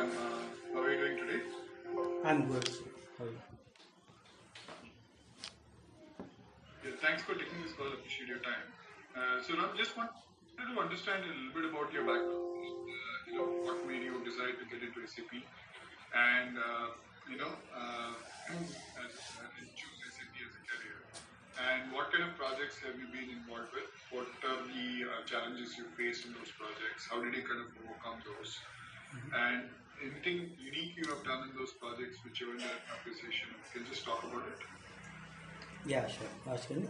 Shyam. How are you doing today? I'm good. How are you? Yeah, thanks for taking this call. Appreciate your time. So now, just wanted to understand a little bit about your background. What made you decide to get into SAP, and and choose SAP as a career. And what kind of projects have you been involved with? What are the challenges you faced in those projects? How did you kind of overcome those? And anything unique you have done in those projects which you earned an appreciation? Can you just talk about it? Yeah, sure. Ashwin.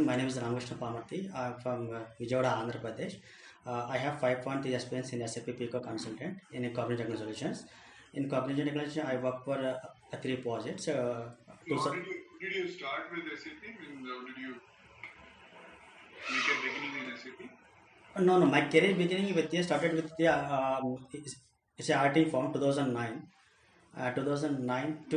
My name is Ramkrishna Pamarthi. I'm from Vijayawada, Andhra Pradesh. I have 5.3 experience in SAP FICO consultant in Cognitive Technology Solutions. In Cognitive Technology, I work for 3 projects. So how did you start with SAP? And how did you make a beginning in SAP? No, my career beginning started with the it's a RT form 2009. 2009 to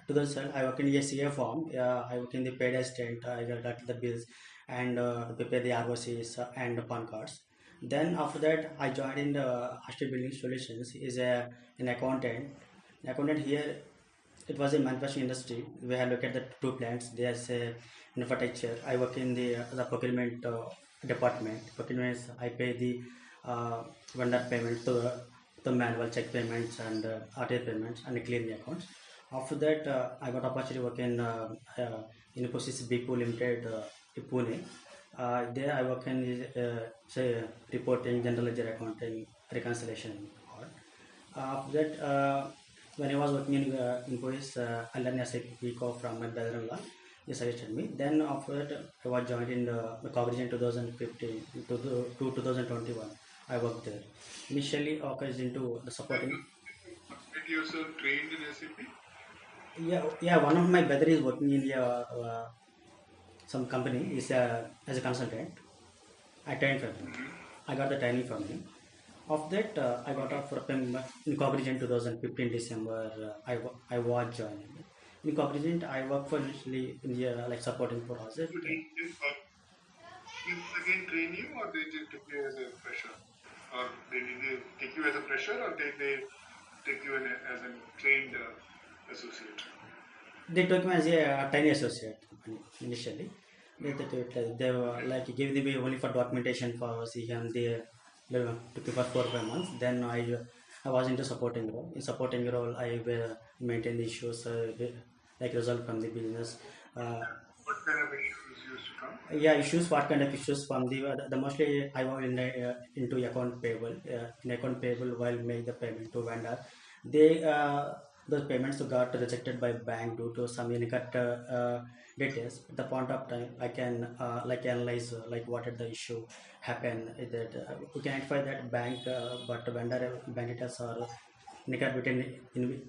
2007, I work in a CA firm. I work in the paid assistant. I got the bills and prepare the ROCs and PAN cards. Then after that, I joined in the Ashton Building Solutions. Is an accountant. An accountant here. It was a manufacturing industry. We have looked at the 2 plants. There's a infrastructure. I work in the procurement department. Procurement, I pay the vendor payment to the manual check payments and RTA payments and clearing accounts. After that, I got opportunity to work in Infosys Big Limited, Pune. There I work in say reporting, general ledger accounting, reconciliation. After that, when I was working in Infosys, I learned SAP FICO from my brother-in-law. He suggested me. Then after that, I was joined in the Cognizant 2015 to 2021. I worked there. Initially, I was into the supporting. Did you yourself trained in SAP? Yeah. One of my brother is working in some company. Is as a consultant. I trained from him. I got the training from him. Of that, I got off from in Cognizant 2015 December. I was joining. In Cognizant, I work for initially in the like supporting project. So did you again train you, or they just took you as a fresher? Or did they take you as a fresher, or did they take you as a trained associate? They took me as a tiny associate initially. They were like give me only for documentation for see and they took me for 4 or 5 months. Then I was into supporting role. In supporting role, I maintain the issues like result from the business. What kind of issues used to come? Yeah, issues. What kind of issues from the mostly I was into account payable. In account payable, while make the payment to vendor, they those payments got rejected by bank due to some inaccurate details. At the point of time, I can like analyze like what did the issue happen. That we can identify that bank, but vendor bank details are inaccurate between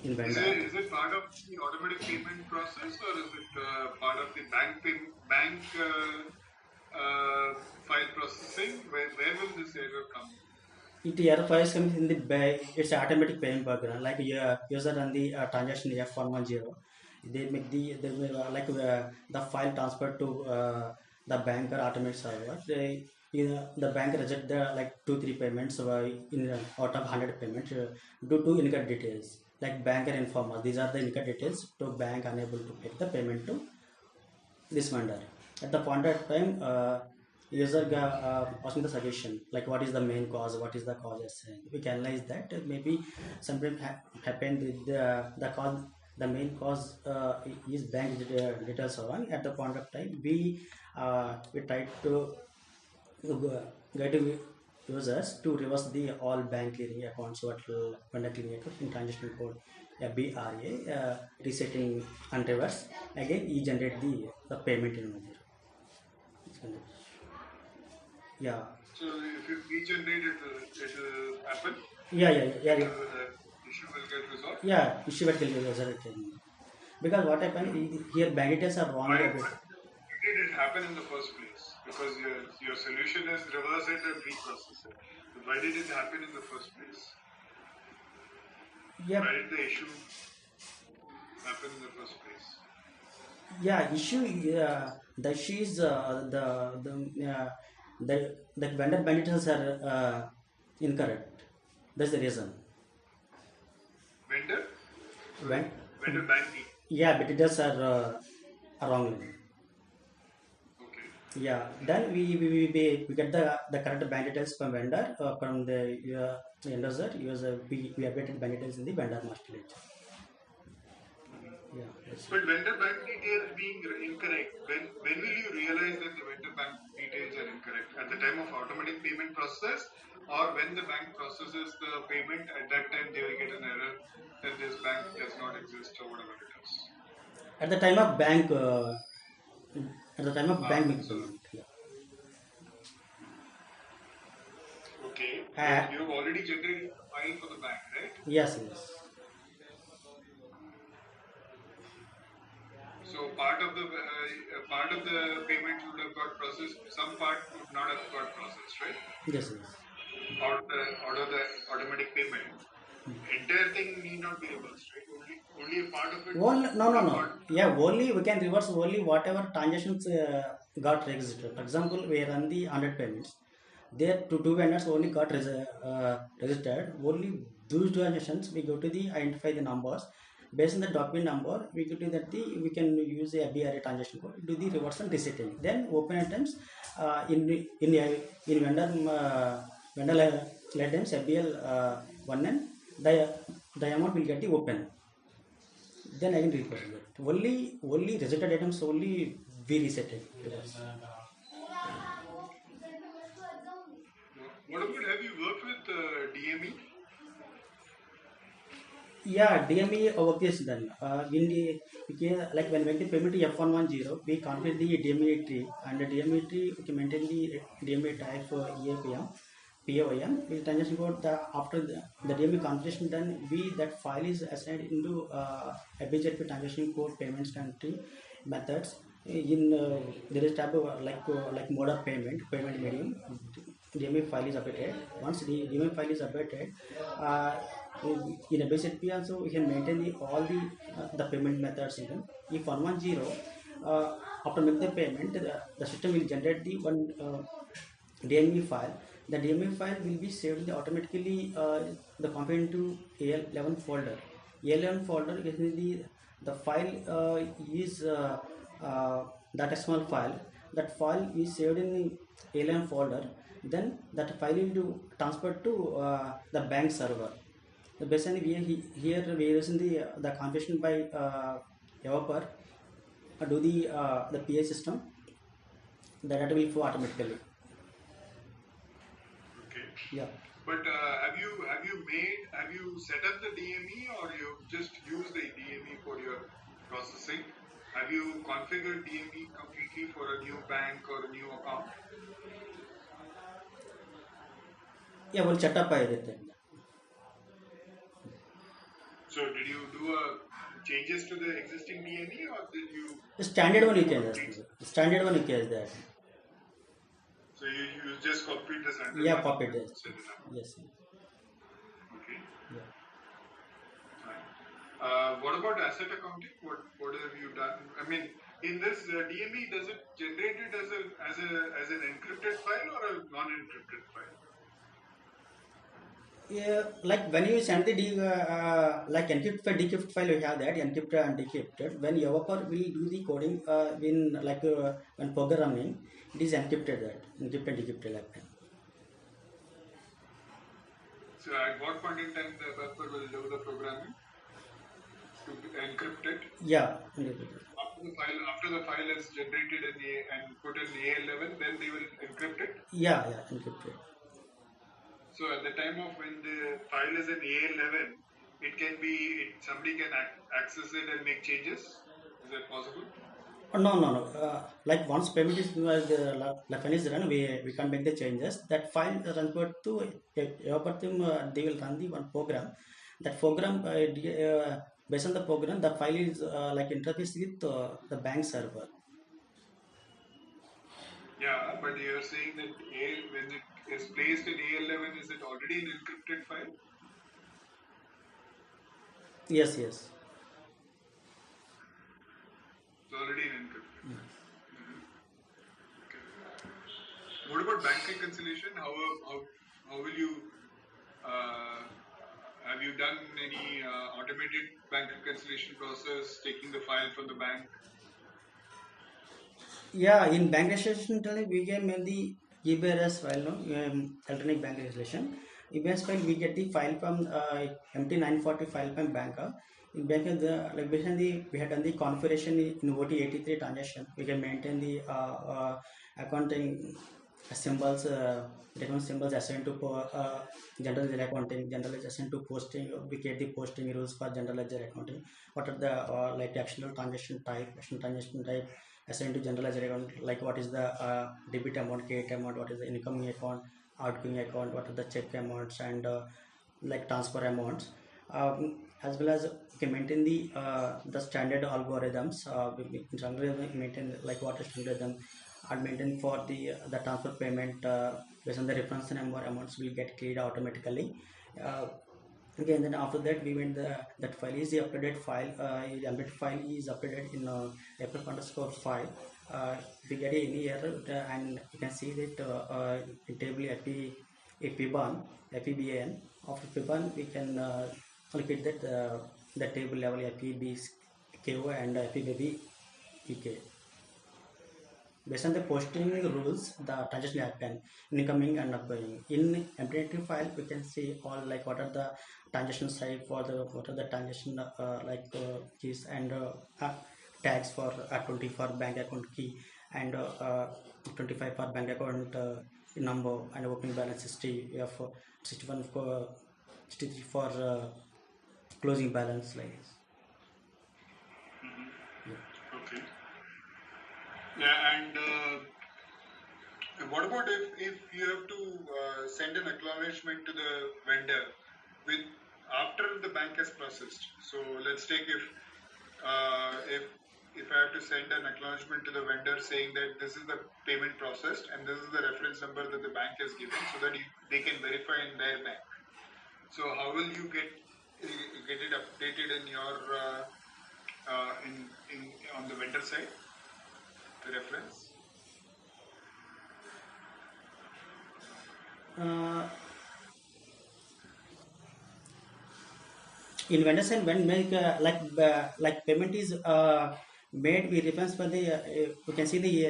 in vendor. Is it part of the automatic payment process, or is it part of the bank file processing? Where will this error come? It error files comes in the it's automatic payment program. Like user run the transaction F110. They make the file transferred to the banker automated server. The bank reject the like 2-3 payments in out of 100 payments due to incorrect details. Like banker informer, these are the incorrect details to bank unable to make the payment to this vendor. At the point of time, user asking the suggestion like what is the main cause, what is the cause. We can analyze that. Maybe something happened with the cause. The main cause is bank details are wrong. At the point of time, we try to get users to reverse the all bank clearing accounts, what vendor clearing account in transaction code BRA, resetting and reverse. Again, he generate the payment in one zero. Yeah. So if you regenerate it will happen? Yeah. The issue will get resolved? Yeah, issue will get resolved. Because what happened here, bank details are wrong. Why did it happen in the first place? Because your solution is reverse it and reprocess it. But why did it happen in the first place? Yeah. Why did the issue happen in the first place? Yeah, the issue is the vendor bank details are incorrect. That's the reason. Vendor? Sorry, When vendor bank details. yeah, but details are wrong. Okay. Yeah, then we get the correct bank details from vendor from the end user. We updated bank details in the vendor master ledger. Yeah, that's But vendor bank details being incorrect, when will you realize that the vendor bank details are incorrect? At the time of automatic payment process, or when the bank processes the payment, at that time they will get an error that this bank does not exist or whatever it is. at the time of bank. At the time of bank making So payment. Yeah. okay, but Uh, you have already generated the file for the bank, right? yes, yes. So part of the payment would have got processed. Some part would not have got processed, right? Yes, yes. Out of the automatic payment, entire thing need not be reversed, right? Only a part of it Only, no, would no, have no. got. Yeah, only we can reverse only whatever transactions got registered. For example, we run the 100 payments. There, two vendors only got registered. Only those transactions we go to the identify the numbers. Based on the document number, we go to that we can use the FBRA transaction code, do the reverse and resetting. Then open items in vendor let them FBL one and the amount will get the open. Then I can repost Okay. that. Only resetted items only we reset it. What about, have you worked with DME? Yeah, DME work is done. In the like when we make the payment to F110, we configure the DME tree, and the DME tree we can maintain the DME type for EAPM, POM. We transaction code after the DME configuration done, we that file is assigned into a BJP transaction code payments country methods. In there is tab like mode of payment medium. DME file is updated. Once the DME file is updated, uh, in a basic P also we can maintain the payment methods in them. If 110 after make the payment, the system will generate the one DME file. The DME file will be saved automatically the component to AL11 folder. AL11 folder is the file is that XML file. That file is saved in the AL11 folder. Then that file will be transferred to the bank server. Basically, here we are using the configuration by developer do the PA system. The data will flow automatically. Okay. Yeah. But have you set up the DME, or you just use the DME for your processing? Have you configured DME completely for a new bank or a new account? Yeah, we'll set up everything. So did you do changes to the existing DME, or did you? The standard one you can complete? just standard one you can that. So you just copied the standard Yeah, one copy and it. set it up. Yes. Okay. Yeah. Fine. What about asset accounting? What have you done? I mean, in this DME, does it generate it as an encrypted file or a non-encrypted file? Yeah, like when you send the like encrypt file, decrypt file, you have that encrypted and decrypted. When developer will do the coding in like when programming, it is encrypted that encrypted decrypted like that. So at what point in time the developer will do the programming to encrypt it? Yeah, encrypted. After the file is generated and put in AL11, then they will encrypt it. Yeah, encrypted. So at the time of when the file is in AL11, it can be somebody can access it and make changes. Is that possible? No. Like once payment is the file is run, we can make the changes. That file transferred to developer team. They will run the one program. That program based on the program, the file is like interface with the bank server. Yeah, but you're saying that when it is placed in AL11, is it already an encrypted file? Yes. It's already an encrypted. Mm-hmm. Okay. What about bank reconciliation? How will you Uh, have you done any automated bank reconciliation process, taking the file from the bank? Yeah, in bank registration, we get mainly EBRS file, no, electronic bank registration. EBRS file, we get the file from MT940 file from banker. In banker, like basically we had done the configuration in OT83 transaction. We can maintain the accounting symbols, account symbols assigned to general ledger accounting, general ledger assigned to posting. We get the posting rules for general ledger accounting. What are the like actional transaction type assigned to general ledger account, like what is the debit amount, credit amount, what is the incoming account, outgoing account, what are the check amounts, and like transfer amounts, as well as we can maintain the standard algorithms. We generally maintain like what is standard algorithm are maintained for the transfer payment based on the reference number amounts will get cleared automatically. Uh, Okay, and then after that we went that file is the updated file. The updated file is updated in April underscore file. If you get any error, and you can see that in table FEBAN. After FEBAN, we can locate that the table level FEBKO and FEBB EK. Based on the posting rules, the transaction happen incoming and outgoing. In empty file, we can see all like what are the transaction side for the what are the transaction keys and tags for 20 for bank account key and 25 for bank account number and opening balance 60 for 61 for 63 for closing balance like this. Yeah. Okay. Yeah, and what about if you have to send an acknowledgement to the vendor with after the bank has processed? So let's take if I have to send an acknowledgement to the vendor saying that this is the payment processed and this is the reference number that the bank has given, so that they can verify in their bank. So how will you get it updated in your in on the vendor side, the reference? In vendors and when make like payment is made, we reference for the we can see the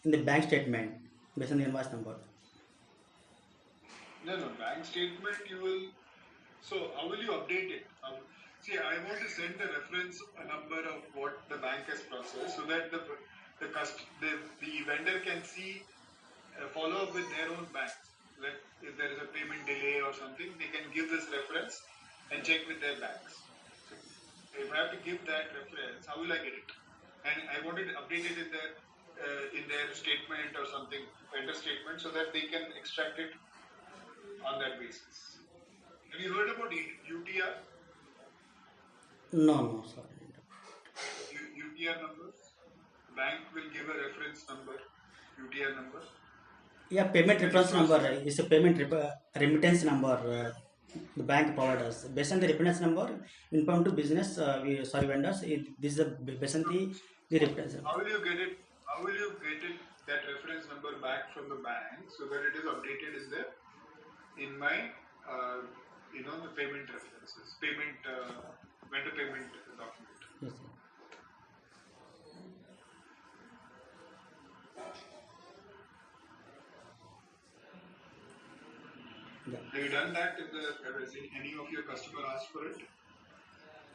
in the bank statement based on the invoice number. No, bank statement you will. So how will you update it? See, I want to send the reference number of what the bank has processed, so that the vendor can see follow up with their own banks. Like if there is a payment delay or something, they can give this reference and check with their banks. So if I have to give that reference, how will I get it? And I want it updated in their statement or something, vendor statement, so that they can extract it on that basis. Have you heard about UTR? No, sorry. UTR numbers? Bank will give a reference number, UTR number. Yeah, payment reference number is a payment remittance number. The bank provides us based on the remittance number informed to business vendors. This is based on the remittance. How will you get it? How will you get it that reference number back from the bank so that it is updated in my the payment references, vendor payment document? Yes, sir. Yeah. Have you done that in any of your customer asked for it?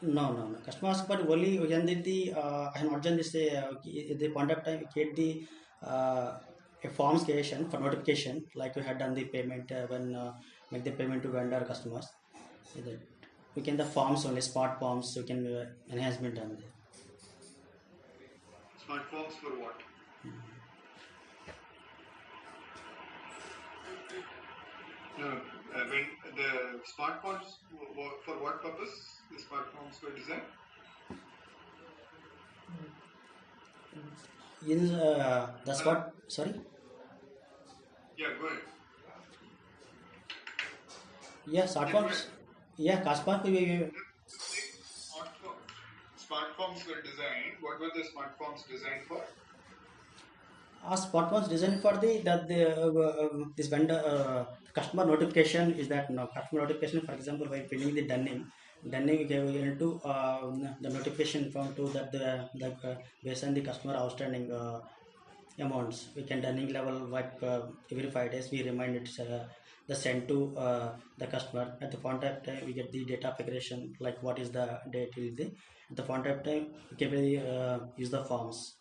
No. Customer ask, but only when the I have not done this. At the point of time, we get the a forms creation for notification, like we had done the payment when make the payment to vendor customers. We can the forms only smart forms. We can enhancement done there. Smart forms for what? When the smart forms, for what purpose the smart forms were designed? In that's what. Sorry. Yeah, go ahead. Yeah, smart forms. Yeah, Kaspark. Smart, form, smart forms were designed. What were the smart forms designed for? As what was designed for the this vendor customer notification is that no customer notification, for example, by filling the dunning we gave into the notification from to that the based on the customer outstanding amounts, we can dunning level like every 5 days we remind it the send to the customer. At the point of time we get the data figuration like what is the date is the at the point of time we can use the forms.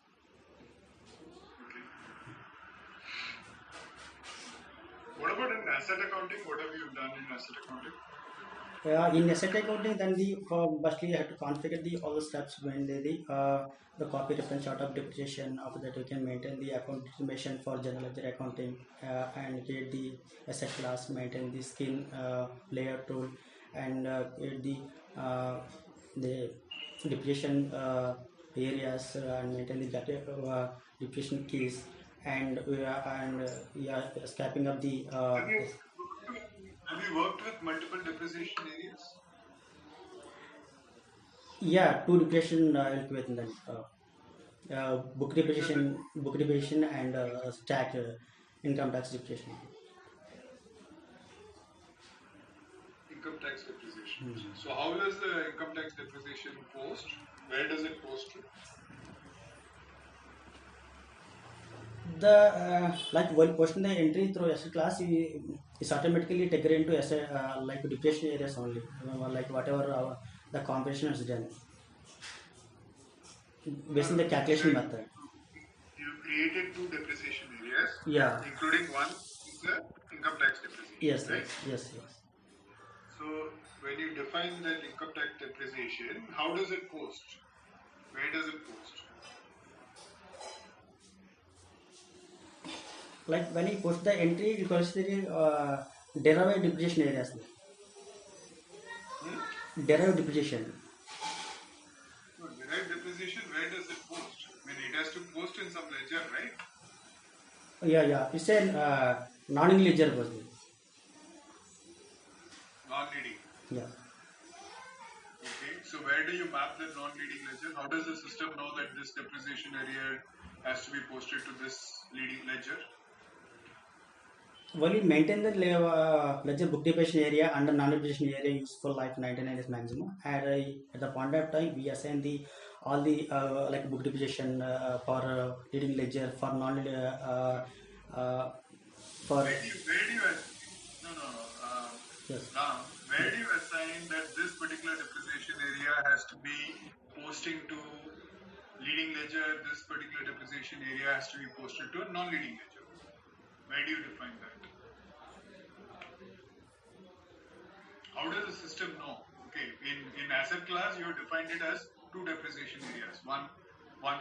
Okay. What about in asset accounting? What have you done in asset accounting? In asset accounting, then the firstly you have to configure the all the steps when the copy reference chart of depreciation. After that, you can maintain the account information for general ledger accounting and create the asset class, maintain the skin layer tool, and create the depreciation areas and maintain the data, depreciation keys, and yeah, scrapping up the Have you worked with multiple depreciation areas? yeah, two depreciation within that book depreciation, and stack income tax depreciation. Income tax depreciation. Hmm. So how does the income tax depreciation post? Where does it post to? The like while posting the entry through asset class, is automatically taken into asset like depreciation areas only, like whatever the computation is done based on the You calculation said method. you created two depreciation areas, Yeah. including one is the income tax depreciation, Yes. right? Yes. So when you define that income tax depreciation, how does it post? Where does it post? Like when you post the entry, you consider derived depreciation areas. Derived depreciation. So derived depreciation, where does it post? I mean, it has to post in some ledger, right? Yeah. It's a non-ledger was there. Non-leading. Yeah. Okay. So where do you map the non-leading ledger? How does the system know that this depreciation area has to be posted to this leading ledger? While we maintain the ledger book depreciation area under non-depreciation area useful life 99 is maximum. At the point of time, we assign the all the like book depreciation for leading ledger for non for Where do you no no no yes. Ram, where do you assign that this particular depreciation area has to be posting to leading ledger, this particular depreciation area has to be posted to a non-leading ledger? Where do you define that? How does the system know? Okay, in asset class you have defined it as two depreciation areas. One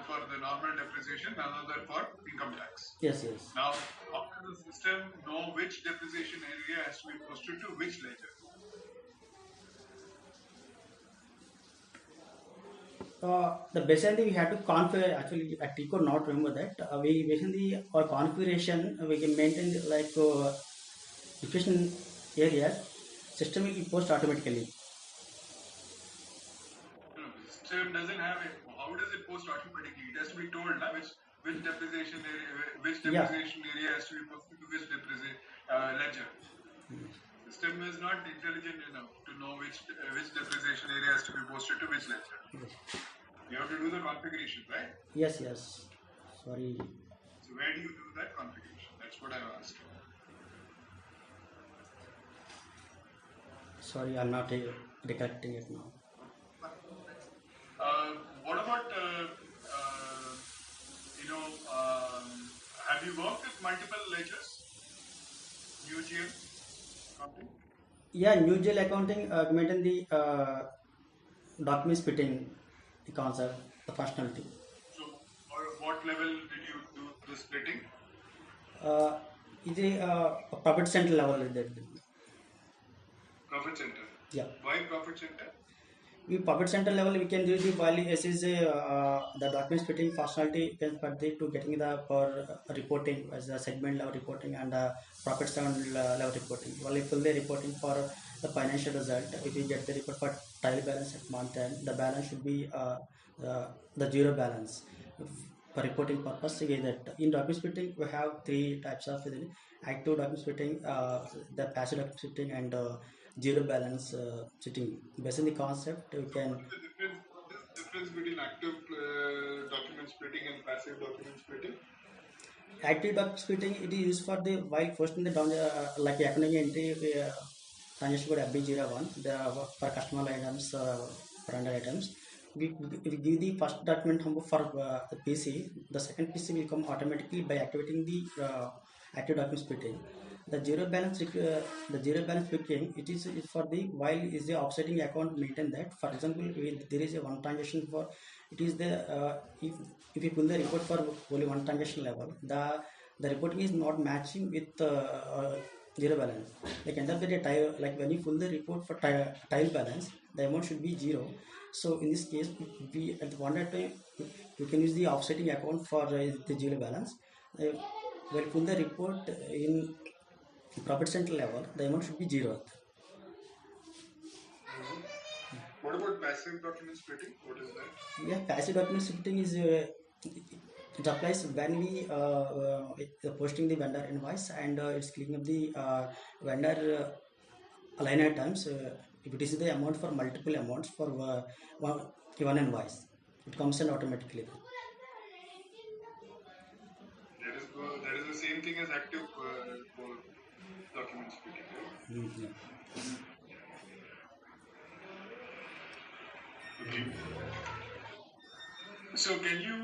for the normal depreciation, another for income tax. Yes. Now, how does the system know which depreciation area has to be posted to which ledger? The basically we have to configure actually at Tico not remember that we basically our configuration we can maintain like depreciation areas system will post automatically. No, the system doesn't have it. How does it post automatically? It has to be told now which depreciation Yeah. area has to be posted to which depreciation ledger. System is not intelligent enough to know which depreciation area has to be posted to which ledger. You have to do the configuration, right? Yes. Sorry. So where do you do that configuration? That's what I asked. Sorry, I'm not recollecting it now. What about have you worked with multiple ledgers? New GL company? Yeah, new jail accounting maintain the document splitting concept, the functionality. So, or what level did you do the splitting? Is a profit center level is that. Profit center. Yeah. Why profit center? In profit center level, we can do the while as is the document splitting functionality can put the to getting the for reporting as a segment level reporting and profit center level reporting. While if fully reporting for the financial result, if we get the report for trial balance at month end, the balance should be the zero balance. for reporting purpose is that in document splitting we have three types of active document splitting, the passive document splitting, and zero balance splitting. Based on the concept, we can What is the difference between active document splitting and passive document splitting? active document splitting it is used for the while posting the down like economic entry transaction code FB01 the for customer items for under items. We give the first document number for the PC. The second PC will come automatically by activating the active document splitting. The zero balance splitting it is for the while is the offsetting account maintain that. For example, there is a one transaction for it is the if you pull the report for only one transaction level, the reporting is not matching with zero balance. Like end of the day, like when you pull the report for tile balance, the amount should be zero. So in this case, we at one time we can use the offsetting account for the zero balance. When pull the report in profit center level, the amount should be zero. What about passive document splitting? What is that? Yeah, passive document splitting is it applies when we posting the vendor invoice and it's cleaning up the vendor line items. If it is the amount for multiple amounts for one invoice, it comes in automatically. That is the same thing as active document splitting, right? Yeah. Okay. So can you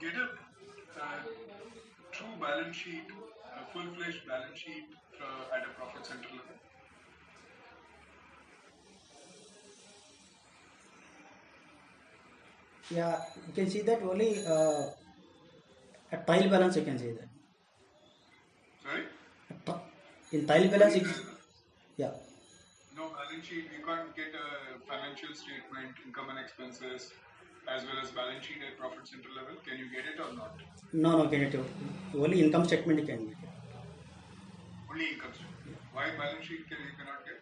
get a true balance sheet, a full-fledged balance sheet at a profit center level? Yeah, you can see that only a tile balance you can see that. Sorry? In tile balance, yeah. No balance sheet, you can't get a financial statement, income and expenses, as well as balance sheet at profit center level. Can you get it or not? No, can it only income statement you can get. Only income statement. Why balance sheet you cannot get?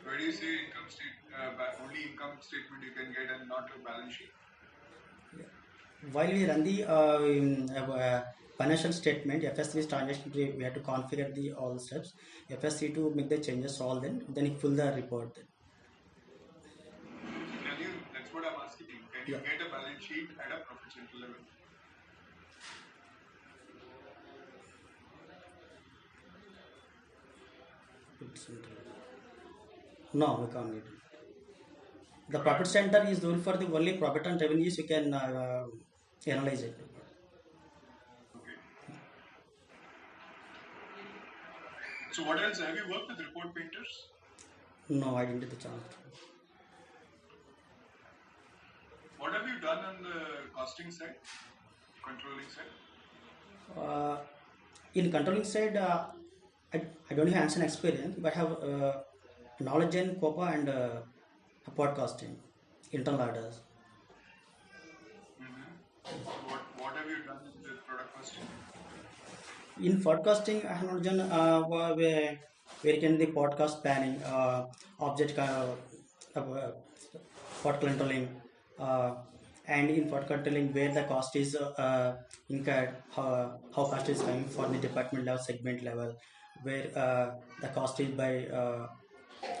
Why do you say only income statement you can get and not a balance sheet? While we run the financial statement, FS3 transaction, we have to configure the all the steps. FS3 to make the changes all then you pull the report. Then. That's what I'm asking you. Can you get a balance sheet at a profit center level? No, we can't get it. The profit center is only for the only profit and revenues you can analyze it. Okay. So what else? Have you worked with report painters? No, I didn't get the chance. What have you done on the costing side, controlling side? In controlling side, I don't have hands-on experience, but I have knowledge in COPA and podcasting, internal orders. Mm-hmm. What have you done with the product costing? In podcasting, I have not done where can the podcast planning, object pod controlling, and in pod controlling where the cost is incurred, how cost is coming for the department level, segment level, where the cost is by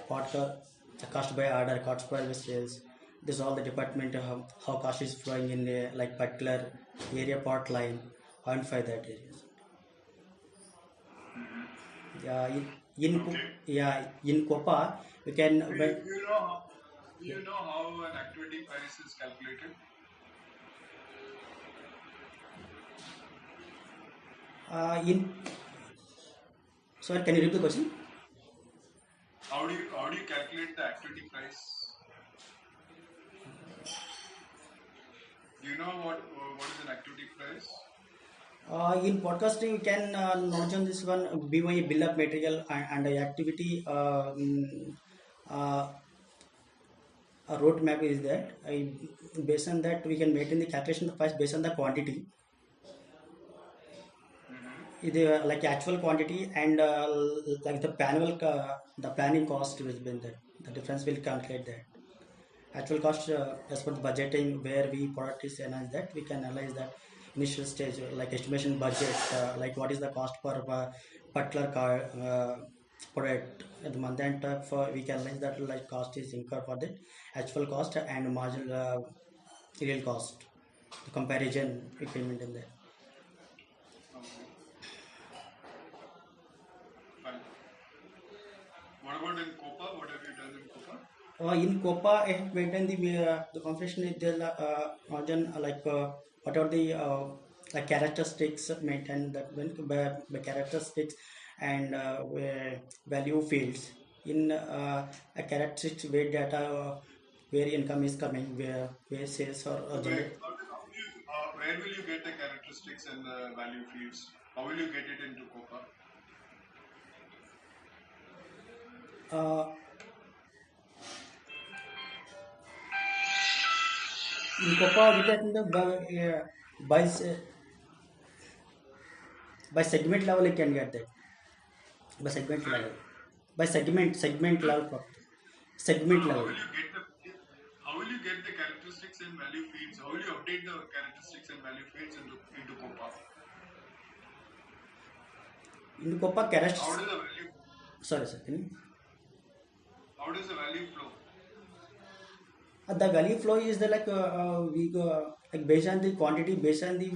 podcast, the cost by order, cost by sales. This is all the department how cost is flowing in like particular area part line, identify that areas. Yeah, in COPA we can. Do you know how an activity price is calculated? Sorry, can you repeat the question? How do you calculate the activity price? Do you know what is an activity price? In podcasting, we can knowledge on this one BOE bill of material and activity a roadmap is that based on that we can maintain the calculation of the price based on the quantity. Either like actual quantity and like the planning cost will be that the difference will calculate that. Actual cost as per the budgeting where we product is analyze that we can analyze that initial stage like estimation budget like what is the cost per particular car product at the month end for we can analyze that like cost is incurred for the actual cost and marginal real cost the comparison we can maintain there. Okay, fine. What about in Copa? What have you done in Copa? In Copa, I have maintained the configuration is there then like what are the like characteristics maintained that when by characteristics and value fields in a characteristics where data where income is coming where sales or So generate. where will you get the characteristics and the value fields? How will you get it into Copa? Uh, in Copa, we get in the by by segment level, you can get that by segment Sorry. level by segment level segment How level. will you get the characteristics and value fields? How will you update the characteristics and value fields into Copa? In Copa How characteristics. does the value Sorry, sir. Can you? how does the value flow? The value flow is the like we like based on the quantity, based on the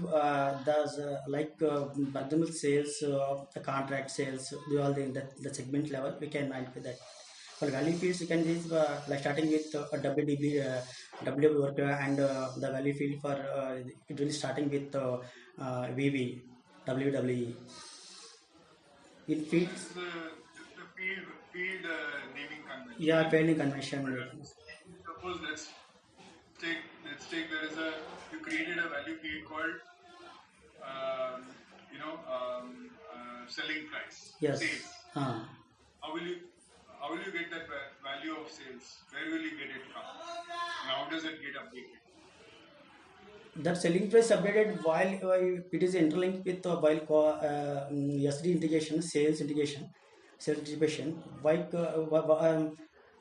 like for example sales, the contract sales, all the segment level we can mind with that. For value fields, you can use like starting with a WDB, W work and the value field for it will starting with VV, WWE. In This fields, is the field naming convention, yeah, right? fairly convention. But suppose let's take there is a you created a value field called um, selling price Yes. sales. Uh, How will you how will you get that value of sales? Where will you get it from? And how does it get updated? that selling price updated while it is interlinked with while SD integration, sales integration.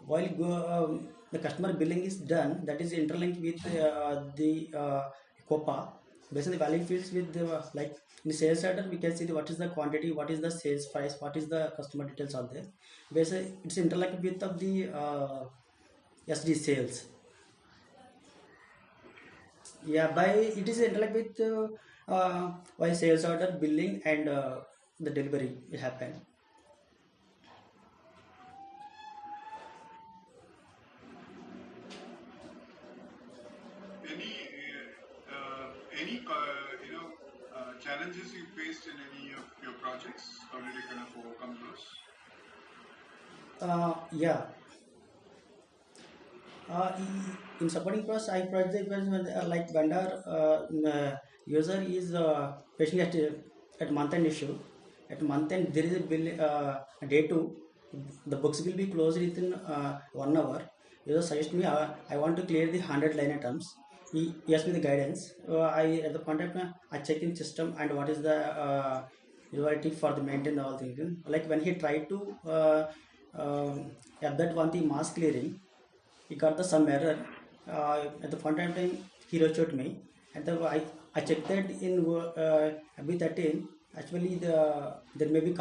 While the customer billing is done, that is interlinked with the COPA. Based on the value fields with the like in the sales order, we can see what is the quantity, what is the sales price, what is the customer details are there. Basically, it's interlinked with of the SD sales. Yeah, by it is interact with by sales order, billing, and the delivery will happen. Any challenges you faced in any of your projects? How did you kind of overcome those? Yeah. In supporting process, I project when like vendor user is facing at month end issue. At month end, there is a bill day two. The books will be closed within 1 hour. User suggest me I want to clear the 100 line items. He asked me the guidance. I at the contact I check in system and what is the utility for the maintain all things. Like when he tried to at that one the mass clearing he got the some error at the front end time he reached out me and I checked that in B13 actually there may be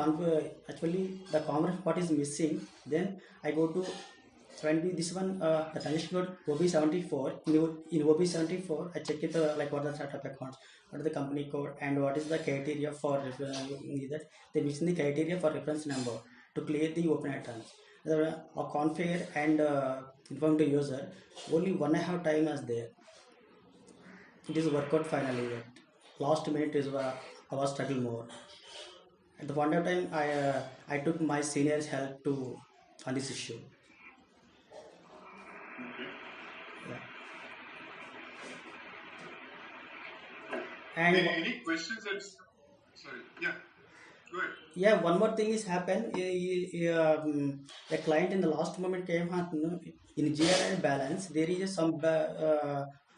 actually the common part is missing then I go to find this one the transaction code OB74 in OB74 I check it like what are the startup accounts what is the company code and what is the criteria for that they missing the criteria for reference number to clear the open items a configure and inform the user only 1.5 time is there it is work out finally yet last minute is I was struggling more at the point of time I took my seniors help to on this issue. Okay. Yeah. And Any questions that sorry, yeah, go ahead. yeah, one more thing is happened. The client in the last moment came in GRI balance. There is some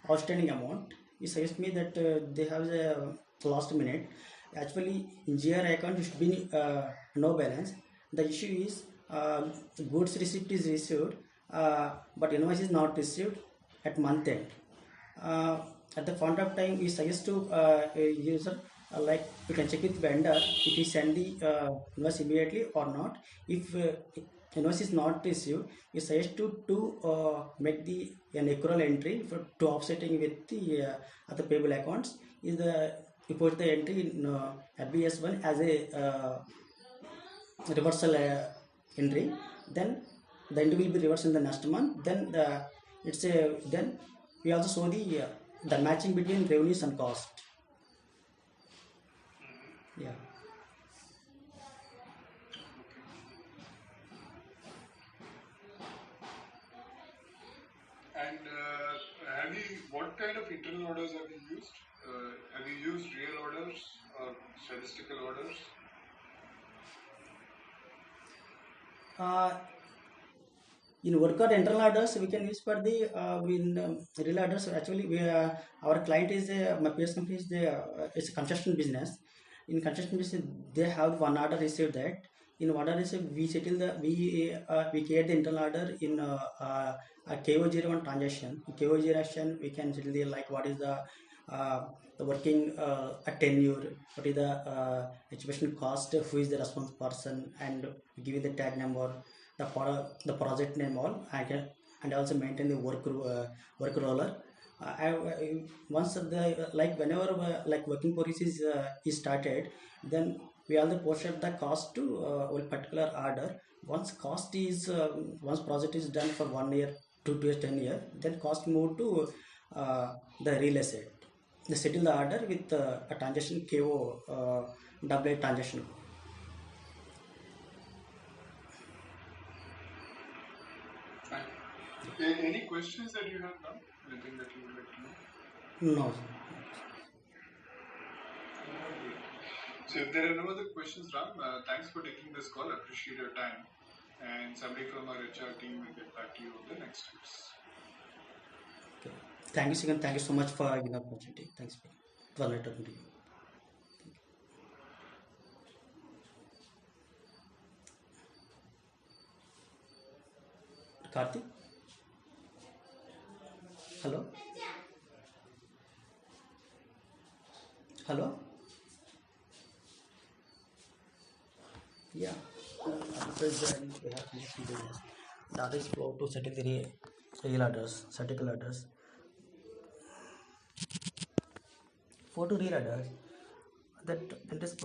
outstanding amount. He suggests me that they have the last minute. Actually, in GRI account it should be no balance. The issue is goods receipt is received. but invoice is not received at month end. uh, at the point of time we suggest to a user, like you can check with vendor if he send the invoice immediately or not. If invoice is not received, we suggest to make the an accrual entry for to offsetting with the other payable accounts. Is the you put the entry in FBS1 as a reversal entry, then the entry will be reversed in the next month. Then it's a then we also show the matching between revenues and cost. Yeah. And have you, what kind of internal orders have you used? Have you used real orders or statistical orders? uh, in workout internal orders we can use for the in real orders. Actually we our client is my peers company is the it's a construction business. In construction business they have one order received. That in one order received we settle the we create the internal order in a KO01 transaction. In KO01 we can settle the, like, what is the working a tenure, what is the exhibition cost, who is the responsible person, and giving the tag number, the project name, all. And also maintain the work roller. Once the like whenever like working policy is started, then we also posted the cost to one particular order. Once cost is once project is done for 1 year, 2 years, 10 year, then cost move to the real estate. They settle the order with a transaction KO double transaction. Fine. Any questions that you have now? Anything that you would like to know? No. So if there are no other questions, Ram, thanks for taking this call. I appreciate your time. And somebody from our HR team will get back to you on the next steps. Okay. Thank you, Sigan. Thank you so much for giving the opportunity. Thanks. It was nice talking to you. Karthik? Hello? Hello? Yeah. Because we have to do this. That is flow to settle the real orders, statistical orders. For to real orders, that is